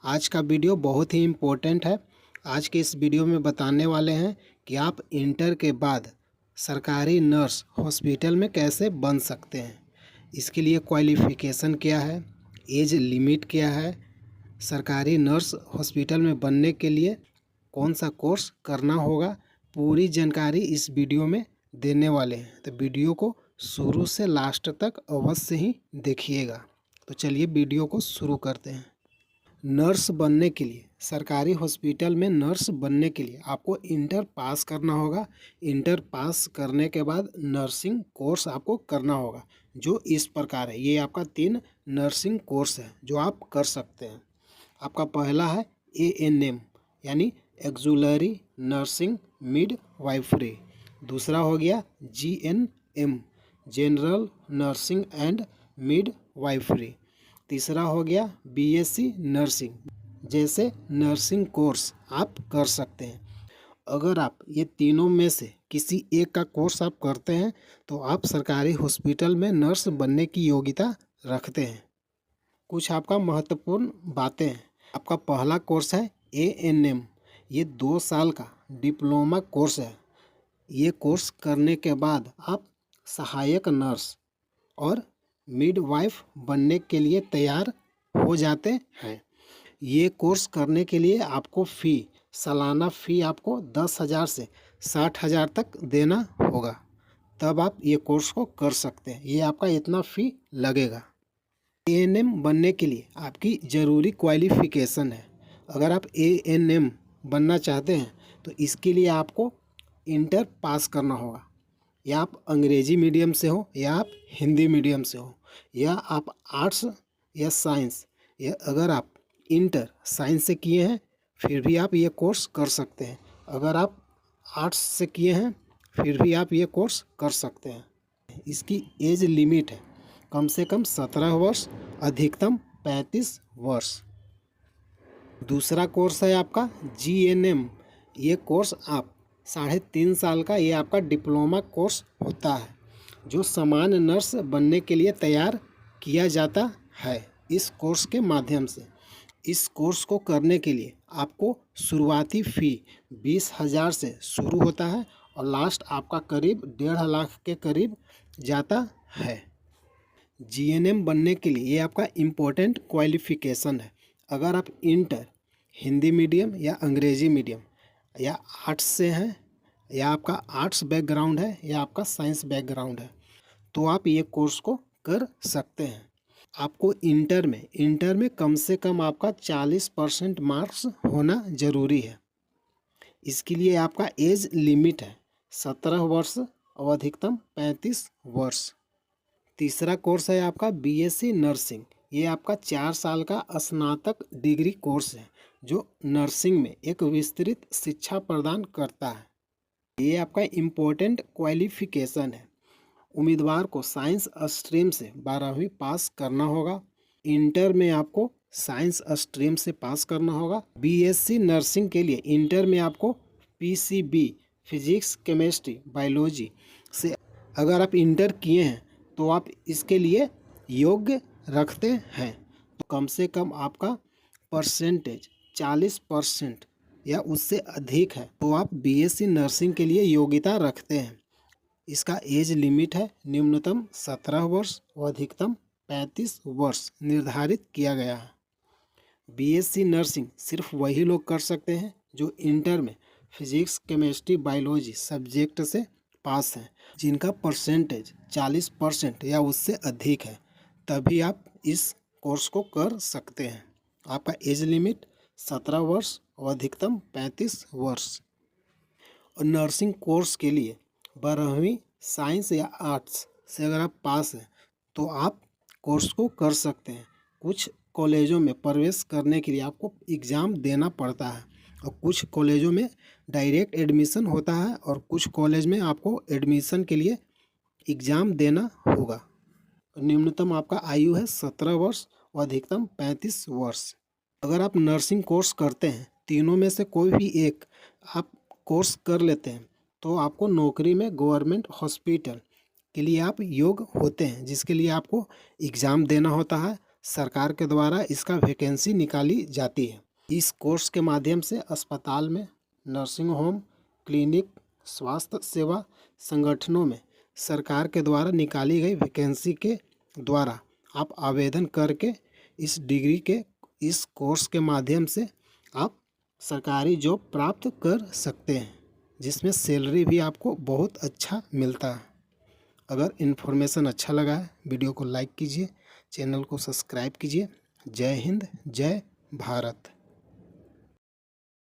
आज का वीडियो बहुत ही इम्पोर्टेंट है। आज के इस वीडियो में बताने वाले हैं कि आप इंटर के बाद सरकारी नर्स हॉस्पिटल में कैसे बन सकते हैं। इसके लिए क्वालिफ़िकेशन क्या है, एज लिमिट क्या है, सरकारी नर्स हॉस्पिटल में बनने के लिए कौन सा कोर्स करना होगा, पूरी जानकारी इस वीडियो में देने वाले हैं। तो वीडियो को शुरू से लास्ट तक अवश्य ही देखिएगा। तो चलिए वीडियो को शुरू करते हैं। नर्स बनने के लिए, सरकारी हॉस्पिटल में नर्स बनने के लिए आपको इंटर पास करना होगा। इंटर पास करने के बाद नर्सिंग कोर्स आपको करना होगा, जो इस प्रकार है। ये आपका 3 नर्सिंग कोर्स है जो आप कर सकते हैं। आपका पहला है ANM यानी एक्जुलरी नर्सिंग मिड वाइफरी। दूसरा हो गया GNM general nursing and mid wifery. तीसरा हो गया BSc नर्सिंग। जैसे नर्सिंग कोर्स आप कर सकते हैं। अगर आप ये तीनों में से किसी एक का कोर्स आप करते हैं तो आप सरकारी हॉस्पिटल में नर्स बनने की योग्यता रखते हैं। कुछ आपका महत्वपूर्ण बातें हैं। आपका पहला कोर्स है ANM। ये 2 साल का डिप्लोमा कोर्स है। ये कोर्स करने के बाद आप सहायक नर्स और मिडवाइफ बनने के लिए तैयार हो जाते हैं। ये कोर्स करने के लिए आपको सालाना फ़ी आपको 10,000 से 60,000 तक देना होगा, तब आप ये कोर्स को कर सकते हैं। ये आपका इतना फ़ी लगेगा। ANM बनने के लिए आपकी ज़रूरी क्वालिफ़िकेशन है। अगर आप ANM बनना चाहते हैं तो इसके लिए आपको इंटर पास करना होगा। या आप अंग्रेजी मीडियम से हो या आप हिंदी मीडियम से हो, या आप आर्ट्स या साइंस, या अगर आप इंटर साइंस से किए हैं फिर भी आप ये कोर्स कर सकते हैं। अगर आप आर्ट्स से किए हैं फिर भी आप ये कोर्स कर सकते हैं। इसकी एज लिमिट है कम से कम 17 वर्ष, अधिकतम 35 वर्ष। दूसरा कोर्स है आपका GNM। ये कोर्स आप 3.5 साल का ये आपका डिप्लोमा कोर्स होता है, जो सामान्य नर्स बनने के लिए तैयार किया जाता है इस कोर्स के माध्यम से। इस कोर्स को करने के लिए आपको शुरुआती फ़ी 20,000 से शुरू होता है और लास्ट आपका करीब 1.5 लाख के करीब जाता है। GNM बनने के लिए ये आपका इम्पोर्टेंट क्वालिफ़िकेशन है। अगर आप इंटर हिंदी मीडियम या अंग्रेजी मीडियम या आर्ट्स से हैं, या आपका आर्ट्स बैकग्राउंड है या आपका साइंस बैकग्राउंड है, तो आप ये कोर्स को कर सकते हैं। आपको इंटर में कम से कम आपका 40% मार्क्स होना ज़रूरी है। इसके लिए आपका एज लिमिट है 17 वर्ष और अधिकतम 35 वर्ष। तीसरा कोर्स है आपका BSc नर्सिंग। ये आपका 4 साल का स्नातक डिग्री कोर्स है, जो नर्सिंग में एक विस्तृत शिक्षा प्रदान करता है। ये आपका इम्पोर्टेंट क्वालिफ़िकेशन है। उम्मीदवार को साइंस स्ट्रीम से 12वीं पास करना होगा। इंटर में आपको साइंस स्ट्रीम से पास करना होगा। BSc नर्सिंग के लिए इंटर में आपको PCB फिजिक्स केमिस्ट्री बायोलॉजी से अगर आप इंटर किए हैं तो आप इसके लिए योग्य रखते हैं। तो कम से कम आपका परसेंटेज 40% या उससे अधिक है तो आप BSc नर्सिंग के लिए योग्यता रखते हैं। इसका एज लिमिट है न्यूनतम 17 वर्ष और अधिकतम 35 वर्ष निर्धारित किया गया है। BSc नर्सिंग सिर्फ वही लोग कर सकते हैं जो इंटर में फिजिक्स केमिस्ट्री बायोलॉजी सब्जेक्ट से पास हैं, जिनका परसेंटेज 40% या उससे अधिक है, तभी आप इस कोर्स को कर सकते हैं। आपका एज लिमिट 17 वर्ष और अधिकतम 35 वर्ष। और नर्सिंग कोर्स के लिए 12वीं साइंस या आर्ट्स से अगर आप पास हैं तो आप कोर्स को कर सकते हैं। कुछ कॉलेजों में प्रवेश करने के लिए आपको एग्ज़ाम देना पड़ता है, और कुछ कॉलेजों में डायरेक्ट एडमिशन होता है, और कुछ कॉलेज में आपको एडमिशन के लिए एग्ज़ाम देना होगा। न्यूनतम आपका आयु है 17 वर्ष और अधिकतम 35 वर्ष। अगर आप नर्सिंग कोर्स करते हैं, तीनों में से कोई भी एक आप कोर्स कर लेते हैं, तो आपको नौकरी में गवर्नमेंट हॉस्पिटल के लिए आप योग्य होते हैं, जिसके लिए आपको एग्ज़ाम देना होता है, सरकार के द्वारा इसका वैकेंसी निकाली जाती है। इस कोर्स के माध्यम से अस्पताल में, नर्सिंग होम, क्लिनिक, स्वास्थ्य सेवा संगठनों में सरकार के द्वारा निकाली गई वैकेंसी के द्वारा आप आवेदन करके इस डिग्री के इस कोर्स के माध्यम से आप सरकारी जॉब प्राप्त कर सकते हैं, जिसमें सैलरी भी आपको बहुत अच्छा मिलता है। अगर इन्फॉर्मेशन अच्छा लगा है, वीडियो को लाइक कीजिए, चैनल को सब्सक्राइब कीजिए। जय हिंद, जय भारत।